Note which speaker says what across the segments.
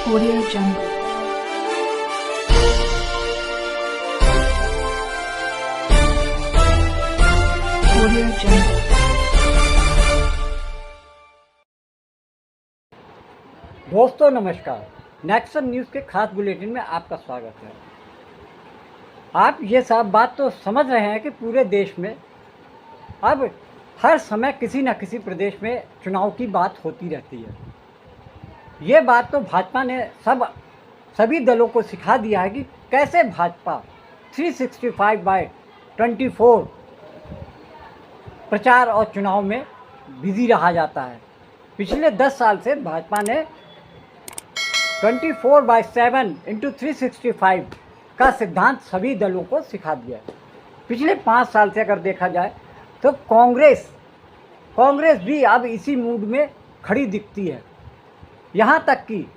Speaker 1: Audio Jungle. Audio Jungle.
Speaker 2: दोस्तों नमस्कार, Nexon news के खास बुलेटिन में आपका स्वागत है। आप ये सब बात तो समझ रहे हैं कि पूरे देश में अब हर समय किसी न किसी प्रदेश में चुनाव की बात होती रहती है। ये बात तो भाजपा ने सभी दलों को सिखा दिया है कि कैसे भाजपा 365/24 प्रचार और चुनाव में बिजी रहा जाता है। पिछले 10 साल से भाजपा ने 24/7 × 365 का सिद्धांत सभी दलों को सिखा दिया है। पिछले 5 साल से अगर देखा जाए तो कांग्रेस भी अब इसी मूड में खड़ी दिखती है। यहाँ तक कि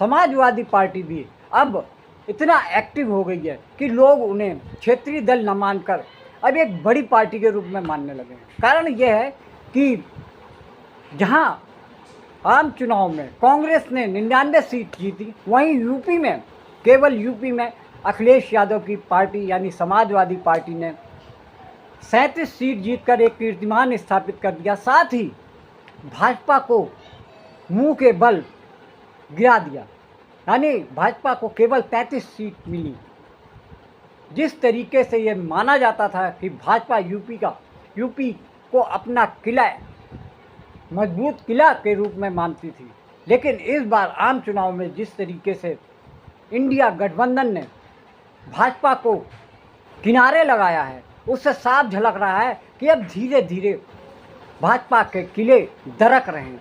Speaker 2: समाजवादी पार्टी भी अब इतना एक्टिव हो गई है कि लोग उन्हें क्षेत्रीय दल न मानकर अब एक बड़ी पार्टी के रूप में मानने लगे हैं। कारण यह है कि जहाँ आम चुनाव में कांग्रेस ने 99 सीट जीती, वहीं केवल यूपी में अखिलेश यादव की पार्टी यानी समाजवादी पार्टी ने 37 सीट जीतकर एक कीर्तिमान स्थापित कर दिया। साथ ही भाजपा को मुंह के बल गिरा दिया, यानी भाजपा को केवल 33 सीट मिली। जिस तरीके से ये माना जाता था कि भाजपा यूपी को अपना मजबूत किला के रूप में मानती थी, लेकिन इस बार आम चुनाव में जिस तरीके से इंडिया गठबंधन ने भाजपा को किनारे लगाया है, उससे साफ झलक रहा है कि अब धीरे धीरे भाजपा के किले दरक रहे हैं।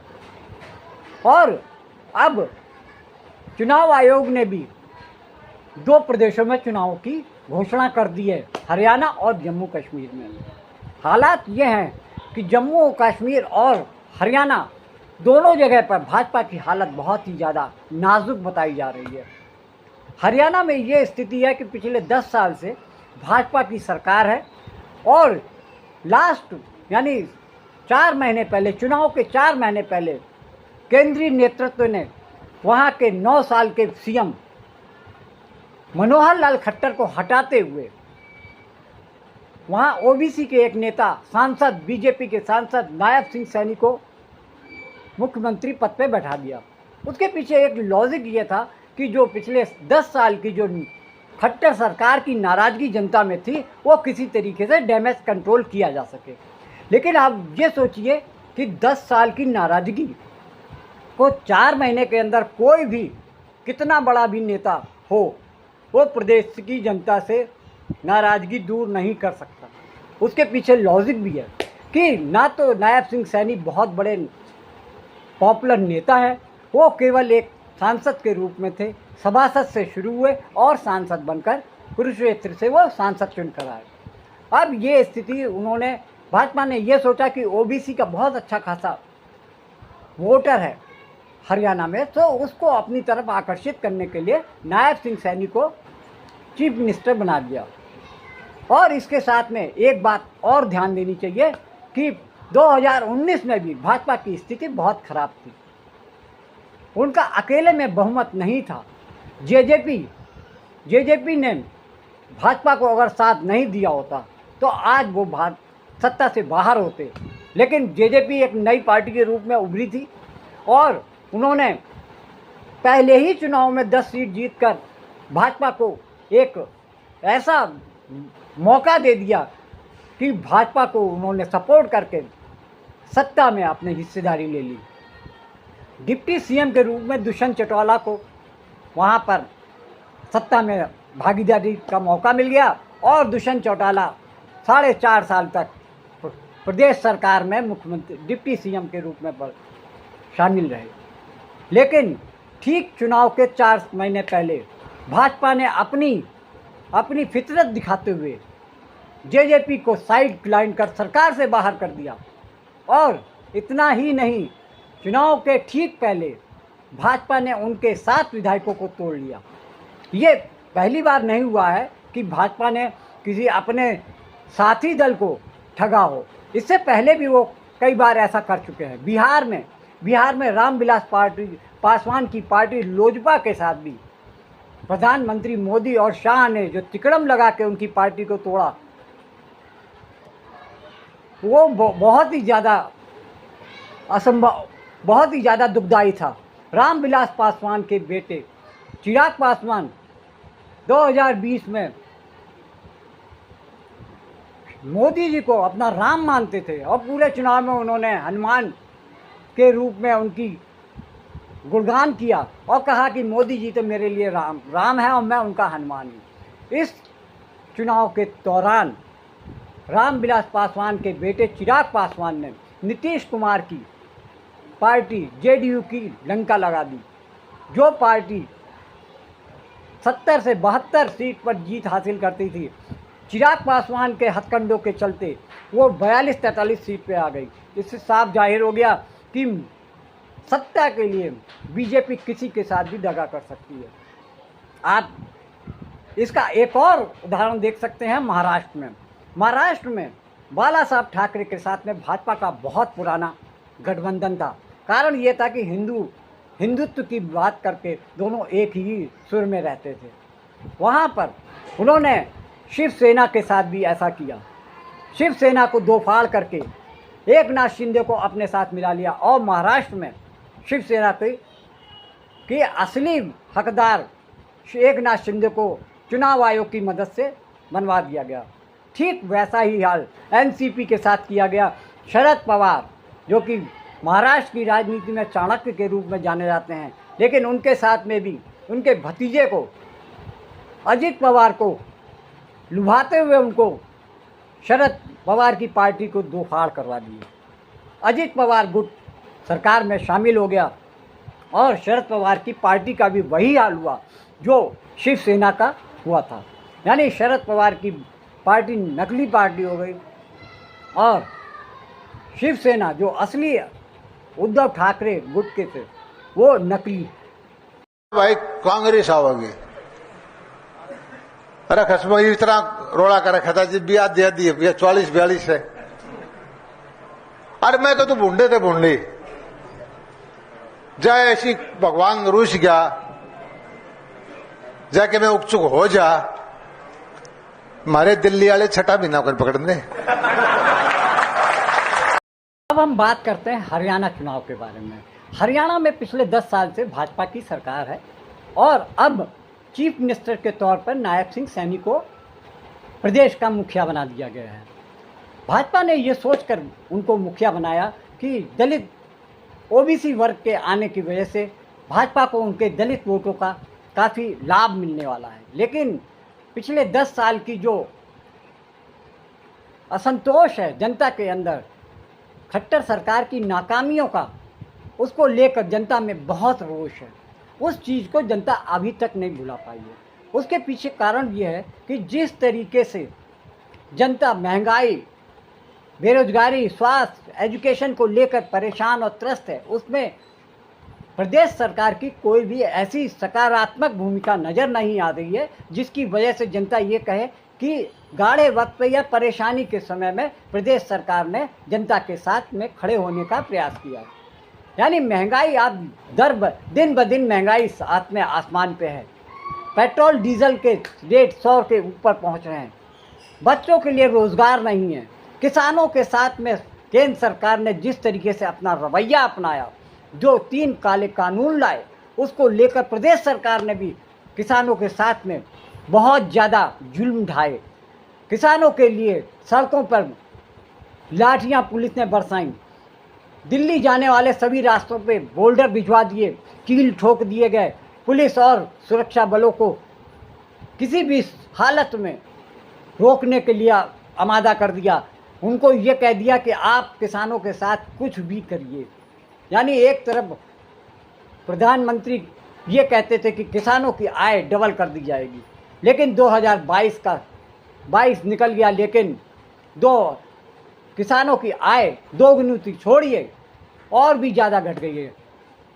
Speaker 2: और अब चुनाव आयोग ने भी 2 प्रदेशों में चुनाव की घोषणा कर दी है, हरियाणा और जम्मू कश्मीर में। हालात ये हैं कि जम्मू कश्मीर और हरियाणा दोनों जगह पर भाजपा की हालत बहुत ही ज़्यादा नाजुक बताई जा रही है। हरियाणा में ये स्थिति है कि पिछले 10 साल से भाजपा की सरकार है और लास्ट यानी 4 महीने पहले, चुनाव के 4 महीने पहले केंद्रीय नेतृत्व ने वहाँ के 9 साल के सीएम मनोहर लाल खट्टर को हटाते हुए वहाँ ओबीसी के एक नेता बीजेपी के सांसद नायब सिंह सैनी को मुख्यमंत्री पद पे बैठा दिया। उसके पीछे एक लॉजिक ये था कि जो पिछले 10 साल की जो खट्टर सरकार की नाराज़गी जनता में थी, वो किसी तरीके से डैमेज कंट्रोल किया जा सके। लेकिन आप ये सोचिए कि 10 साल की नाराज़गी को 4 महीने के अंदर कोई भी कितना बड़ा भी नेता हो, वो प्रदेश की जनता से नाराज़गी दूर नहीं कर सकता। उसके पीछे लॉजिक भी है कि ना तो नायब सिंह सैनी बहुत बड़े पॉपुलर नेता है, वो केवल एक सांसद के रूप में थे, सभासद से शुरू हुए और सांसद बनकर कुरुक्षेत्र से वो सांसद चुनकर आए। अब ये स्थिति भाजपा ने ये सोचा कि ओबीसी का बहुत अच्छा खासा वोटर है हरियाणा में, तो उसको अपनी तरफ आकर्षित करने के लिए नायब सिंह सैनी को चीफ मिनिस्टर बना दिया। और इसके साथ में एक बात और ध्यान देनी चाहिए कि 2019 में भी भाजपा की स्थिति बहुत खराब थी। उनका अकेले में बहुमत नहीं था। जेजेपी ने भाजपा को अगर साथ नहीं दिया होता तो आज वो सत्ता से बाहर होते। लेकिन जेजेपी एक नई पार्टी के रूप में उभरी थी और उन्होंने पहले ही चुनाव में 10 सीट जीतकर भाजपा को एक ऐसा मौका दे दिया कि भाजपा को उन्होंने सपोर्ट करके सत्ता में अपनी हिस्सेदारी ले ली। डिप्टी सीएम के रूप में दुष्यंत चौटाला को वहाँ पर सत्ता में भागीदारी का मौका मिल गया और दुष्यंत चौटाला 4.5 साल तक प्रदेश सरकार में मुख्यमंत्री डिप्टी सीएम के रूप में शामिल रहे। लेकिन ठीक चुनाव के 4 महीने पहले भाजपा ने अपनी फितरत दिखाते हुए जेजेपी को साइड लाइन कर सरकार से बाहर कर दिया। और इतना ही नहीं, चुनाव के ठीक पहले भाजपा ने उनके 7 विधायकों को तोड़ लिया। ये पहली बार नहीं हुआ है कि भाजपा ने किसी अपने साथी दल को ठगा हो। इससे पहले भी वो कई बार ऐसा कर चुके हैं। बिहार में बिहार में रामविलास पासवान की पार्टी लोजपा के साथ भी प्रधानमंत्री मोदी और शाह ने जो तिकड़म लगा के उनकी पार्टी को तोड़ा, वो बहुत ही ज़्यादा असंभव, बहुत ही ज़्यादा दुखदायी था। रामविलास पासवान के बेटे चिराग पासवान 2020 में मोदी जी को अपना राम मानते थे और पूरे चुनाव में उन्होंने हनुमान के रूप में उनकी गुणगान किया और कहा कि मोदी जी तो मेरे लिए राम है और मैं उनका हनुमान हूँ। इस चुनाव के दौरान रामविलास पासवान के बेटे चिराग पासवान ने नीतीश कुमार की पार्टी जेडीयू की लंका लगा दी। जो पार्टी 70 से 72 सीट पर जीत हासिल करती थी, चिराग पासवान के हथकंडों के चलते वो 42-43 सीट पे आ गई। इससे साफ जाहिर हो गया कि सत्ता के लिए बीजेपी किसी के साथ भी दगा कर सकती है। आप इसका एक और उदाहरण देख सकते हैं महाराष्ट्र में। महाराष्ट्र में बाला साहब ठाकरे के साथ में भाजपा का बहुत पुराना गठबंधन था। कारण ये था कि हिंदुत्व की बात करके दोनों एक ही सुर में रहते थे। वहाँ पर उन्होंने शिवसेना के साथ भी ऐसा किया। शिवसेना को दो फाड़ करके एकनाथ शिंदे को अपने साथ मिला लिया और महाराष्ट्र में शिवसेना के असली हकदार एकनाथ शिंदे को चुनाव आयोग की मदद से बनवा दिया गया। ठीक वैसा ही हाल एनसीपी के साथ किया गया। शरद पवार जो कि महाराष्ट्र की राजनीति में चाणक्य के रूप में जाने जाते हैं, लेकिन उनके साथ में भी उनके भतीजे को अजित पवार को लुभाते हुए उनको शरद पवार की पार्टी को दो फाड़ करवा दिए। अजित पवार गुट सरकार में शामिल हो गया और शरद पवार की पार्टी का भी वही हाल हुआ जो शिवसेना का हुआ था। यानी शरद पवार की पार्टी नकली पार्टी हो गई और शिवसेना जो असली उद्धव ठाकरे गुट के थे वो नकली।
Speaker 3: भाई कांग्रेस आओगे, अरे कश्मीर इतना रोड़ा कर रखा था जब ब्याह दे दिए 44-42 है। अरे मैं तो भूंडे थे भूंडे जाए ऐसी भगवान रूस गया जाके मैं उपचुक हो जा, मारे दिल्ली वाले छठा महीना कर पकड़ने।
Speaker 2: अब हम बात करते हैं हरियाणा चुनाव के बारे में। हरियाणा में पिछले 10 साल से भाजपा की सरकार है और अब चीफ मिनिस्टर के तौर पर नायब सिंह सैनी को प्रदेश का मुखिया बना दिया गया है। भाजपा ने ये सोचकर उनको मुखिया बनाया कि दलित ओबीसी वर्ग के आने की वजह से भाजपा को उनके दलित वोटों का काफ़ी लाभ मिलने वाला है। लेकिन पिछले 10 साल की जो असंतोष है जनता के अंदर खट्टर सरकार की नाकामियों का, उसको लेकर जनता में बहुत रोष है। उस चीज़ को जनता अभी तक नहीं भुला पाई है। उसके पीछे कारण ये है कि जिस तरीके से जनता महंगाई, बेरोजगारी, स्वास्थ्य, एजुकेशन को लेकर परेशान और त्रस्त है, उसमें प्रदेश सरकार की कोई भी ऐसी सकारात्मक भूमिका नज़र नहीं आ रही है जिसकी वजह से जनता ये कहे कि गाढ़े वक्त पे या परेशानी के समय में प्रदेश सरकार ने जनता के साथ में खड़े होने का प्रयास किया। यानी महंगाई आप दिन ब दिन महंगाई साथ में आसमान पे है। पेट्रोल डीजल के रेट 100 के ऊपर पहुंच रहे हैं। बच्चों के लिए रोज़गार नहीं है। किसानों के साथ में केंद्र सरकार ने जिस तरीके से अपना रवैया अपनाया, जो 3 काले कानून लाए, उसको लेकर प्रदेश सरकार ने भी किसानों के साथ में बहुत ज़्यादा जुल्म ढाए। किसानों के लिए सड़कों पर लाठियां पुलिस ने बरसाई। दिल्ली जाने वाले सभी रास्तों पे बोल्डर भिजवा दिए, कील ठोक दिए गए। पुलिस और सुरक्षा बलों को किसी भी हालत में रोकने के लिए आमादा कर दिया। उनको ये कह दिया कि आप किसानों के साथ कुछ भी करिए। यानी एक तरफ प्रधानमंत्री ये कहते थे कि किसानों की आय डबल कर दी जाएगी, लेकिन 2022 निकल गया, लेकिन किसानों की आय दोगुनी थी, छोड़िए और भी ज़्यादा घट गई है।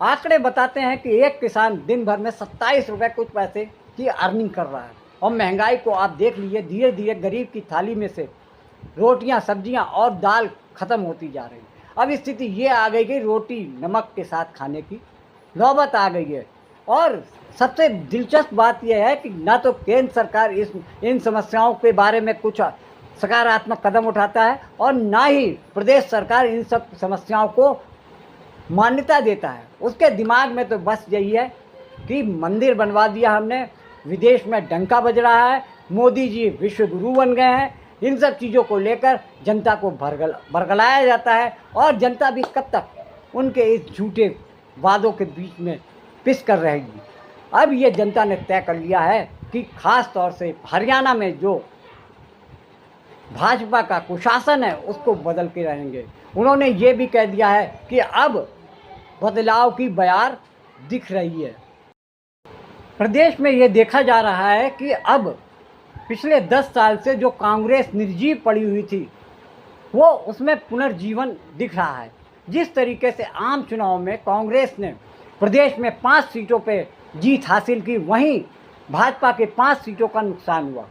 Speaker 2: आंकड़े बताते हैं कि एक किसान दिन भर में 27 रुपये कुछ पैसे की अर्निंग कर रहा है। और महंगाई को आप देख लीजिए, धीरे धीरे गरीब की थाली में से रोटियां, सब्जियां और दाल ख़त्म होती जा रही। अब स्थिति ये आ गई कि रोटी नमक के साथ खाने की नौबत आ गई है। और सबसे दिलचस्प बात यह है कि ना तो केंद्र सरकार इन समस्याओं के बारे में कुछ सकारात्मक कदम उठाता है और ना ही प्रदेश सरकार इन सब समस्याओं को मान्यता देता है। उसके दिमाग में तो बस यही है कि मंदिर बनवा दिया हमने, विदेश में डंका बज रहा है, मोदी जी विश्व गुरु बन गए हैं। इन सब चीज़ों को लेकर जनता को भरगलाया जाता है और जनता भी कब तक उनके इस झूठे वादों के बीच में पिस कर रहेगी। अब ये जनता ने तय कर लिया है कि खास तौर से हरियाणा में जो भाजपा का कुशासन है उसको बदल के रहेंगे। उन्होंने ये भी कह दिया है कि अब बदलाव की बयार दिख रही है। प्रदेश में ये देखा जा रहा है कि अब पिछले 10 साल से जो कांग्रेस निर्जीव पड़ी हुई थी वो उसमें पुनर्जीवन दिख रहा है। जिस तरीके से आम चुनाव में कांग्रेस ने प्रदेश में 5 सीटों पे जीत हासिल की, वहीं भाजपा के 5 सीटों का नुकसान हुआ।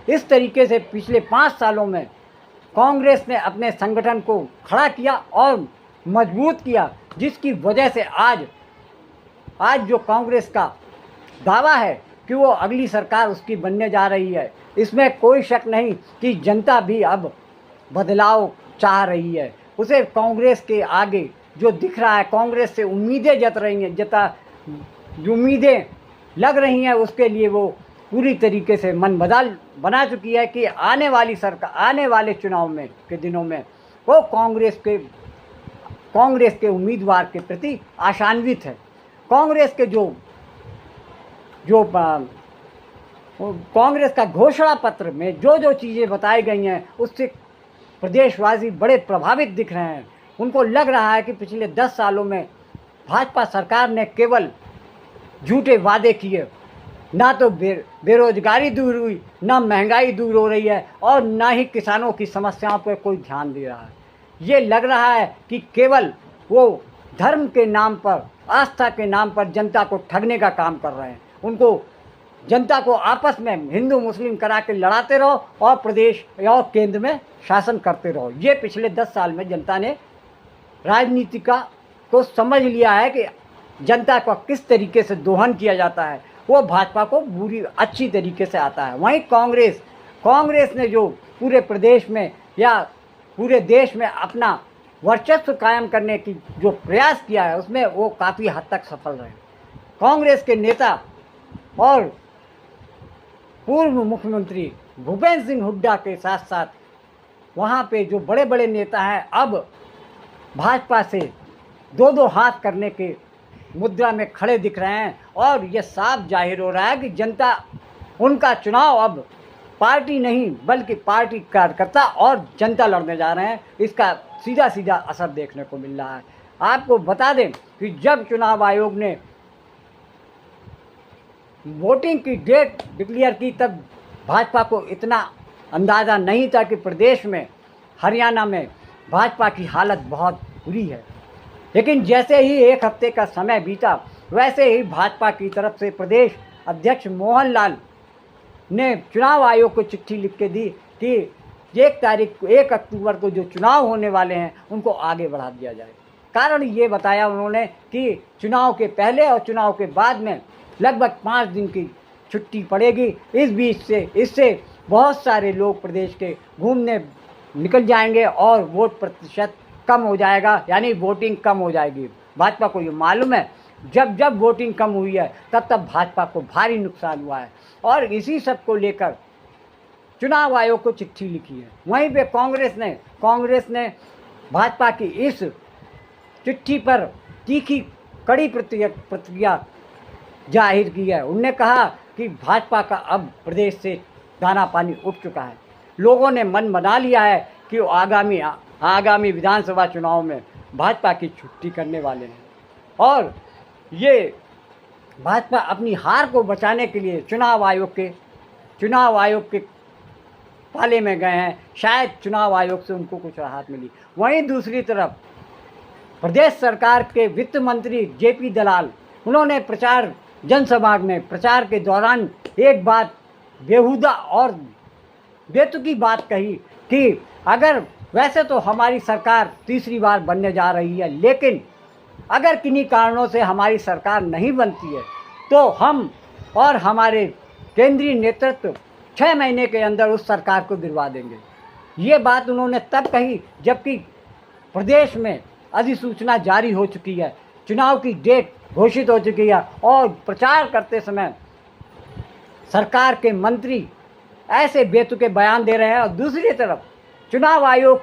Speaker 2: इस तरीके से पिछले 5 सालों में कांग्रेस ने अपने संगठन को खड़ा किया और मजबूत किया, जिसकी वजह से आज जो कांग्रेस का दावा है कि वो अगली सरकार उसकी बनने जा रही है, इसमें कोई शक नहीं कि जनता भी अब बदलाव चाह रही है। उसे कांग्रेस के आगे जो दिख रहा है, कांग्रेस से उम्मीदें जो उम्मीदें लग रही हैं, उसके लिए वो पूरी तरीके से मन बना चुकी है कि आने वाले चुनाव में के दिनों में वो कांग्रेस के उम्मीदवार के प्रति आशान्वित है। कांग्रेस के कांग्रेस का घोषणा पत्र में जो चीज़ें बताई गई हैं उससे प्रदेशवासी बड़े प्रभावित दिख रहे हैं। उनको लग रहा है कि पिछले 10 सालों में भाजपा सरकार ने केवल झूठे वादे किए, ना तो बेरोजगारी दूर हुई, ना महंगाई दूर हो रही है और ना ही किसानों की समस्याओं पर कोई ध्यान दे रहा है। ये लग रहा है कि केवल वो धर्म के नाम पर, आस्था के नाम पर जनता को ठगने का काम कर रहे हैं। उनको जनता को आपस में हिंदू मुस्लिम करा के लड़ाते रहो और प्रदेश और केंद्र में शासन करते रहो। ये पिछले 10 साल में जनता ने राजनीति को समझ लिया है कि जनता को किस तरीके से दोहन किया जाता है, वो भाजपा को अच्छी तरीके से आता है। वहीं कांग्रेस ने जो पूरे प्रदेश में या पूरे देश में अपना वर्चस्व कायम करने की जो प्रयास किया है उसमें वो काफ़ी हद तक सफल रहे। कांग्रेस के नेता और पूर्व मुख्यमंत्री भूपेंद्र सिंह हुड्डा के साथ साथ वहाँ पे जो बड़े बड़े नेता हैं अब भाजपा से 2-2 हाथ करने के मुद्रा में खड़े दिख रहे हैं और ये साफ जाहिर हो रहा है कि जनता उनका चुनाव अब पार्टी नहीं बल्कि पार्टी कार्यकर्ता और जनता लड़ने जा रहे हैं। इसका सीधा असर देखने को मिल रहा है। आपको बता दें कि जब चुनाव आयोग ने वोटिंग की डेट डिक्लेयर की तब भाजपा को इतना अंदाज़ा नहीं था कि प्रदेश में हरियाणा में भाजपा की हालत बहुत बुरी है। लेकिन जैसे ही 1 हफ्ते का समय बीता वैसे ही भाजपा की तरफ से प्रदेश अध्यक्ष मोहन लाल ने चुनाव आयोग को चिट्ठी लिख के दी कि 1 अक्टूबर को जो चुनाव होने वाले हैं उनको आगे बढ़ा दिया जाए। कारण ये बताया उन्होंने कि चुनाव के पहले और चुनाव के बाद में लगभग 5 दिन की छुट्टी पड़ेगी। इस बीच से इससे बहुत सारे लोग प्रदेश के घूमने निकल जाएंगे और वोट प्रतिशत कम हो जाएगा, यानी वोटिंग कम हो जाएगी। भाजपा को ये मालूम है जब वोटिंग कम हुई है तब भाजपा को भारी नुकसान हुआ है और इसी सब को लेकर चुनाव आयोग को चिट्ठी लिखी है। वहीं पे कांग्रेस ने भाजपा की इस चिट्ठी पर तीखी कड़ी प्रतिक्रिया जाहिर की है। उनने कहा कि भाजपा का अब प्रदेश से दाना पानी उठ चुका है। लोगों ने मन बना लिया है कि वो आगामी विधानसभा चुनाव में भाजपा की छुट्टी करने वाले हैं और ये भाजपा अपनी हार को बचाने के लिए चुनाव आयोग के पाले में गए हैं। शायद चुनाव आयोग से उनको कुछ राहत मिली। वहीं दूसरी तरफ प्रदेश सरकार के वित्त मंत्री जेपी दलाल, उन्होंने जनसभा में प्रचार के दौरान एक बात बेहुदा और बेतुकी बात कही कि अगर वैसे तो हमारी सरकार तीसरी बार बनने जा रही है, लेकिन अगर किन्हीं कारणों से हमारी सरकार नहीं बनती है तो हम और हमारे केंद्रीय नेतृत्व 6 महीने के अंदर उस सरकार को गिरवा देंगे। ये बात उन्होंने तब कही जबकि प्रदेश में अधिसूचना जारी हो चुकी है, चुनाव की डेट घोषित हो चुकी है और प्रचार करते समय सरकार के मंत्री ऐसे बेतुके बयान दे रहे हैं और दूसरी तरफ चुनाव आयोग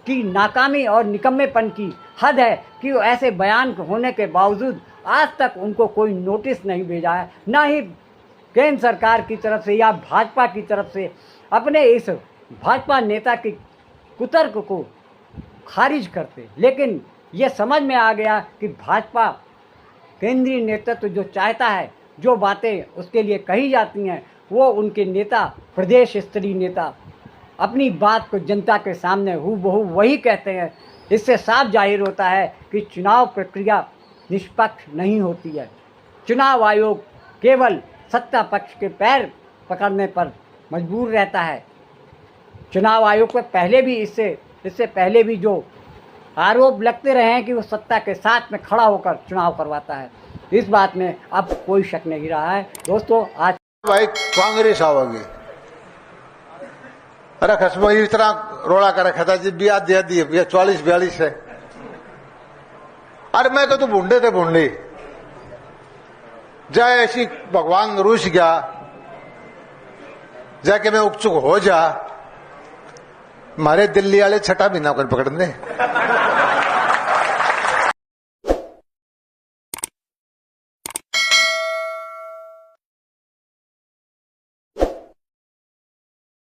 Speaker 2: की नाकामी और निकम्मेपन की हद है कि ऐसे बयान होने के बावजूद आज तक उनको कोई नोटिस नहीं भेजा है, ना ही केंद्र सरकार की तरफ से या भाजपा की तरफ से अपने इस भाजपा नेता की कुतर्क को खारिज करते। लेकिन ये समझ में आ गया कि भाजपा केंद्रीय नेतृत्व जो चाहता है, जो बातें उसके लिए कही जाती हैं, वो उनके नेता, प्रदेश स्तरीय नेता अपनी बात को जनता के सामने हूबहू वही कहते हैं। इससे साफ जाहिर होता है कि चुनाव प्रक्रिया निष्पक्ष नहीं होती है। चुनाव आयोग केवल सत्ता पक्ष के पैर पकड़ने पर मजबूर रहता है। चुनाव आयोग पर पहले भी इससे पहले भी जो आरोप लगते रहे हैं कि वो सत्ता के साथ में खड़ा होकर चुनाव करवाता है, इस बात में अब कोई शक नहीं रहा है। दोस्तों, आज
Speaker 3: भाई कांग्रेस आवेगी। अरे कश्मीर इतना रोड़ा कर रखा था जी, ब्याह दे दिए, 40-42 है। अरे मैं तो भूंडे थे भूंडी जाए, ऐसी भगवान रूस गया जाके मैं उपचुक हो जा, मारे दिल्ली वाले छठा महीना कर पकड़ने।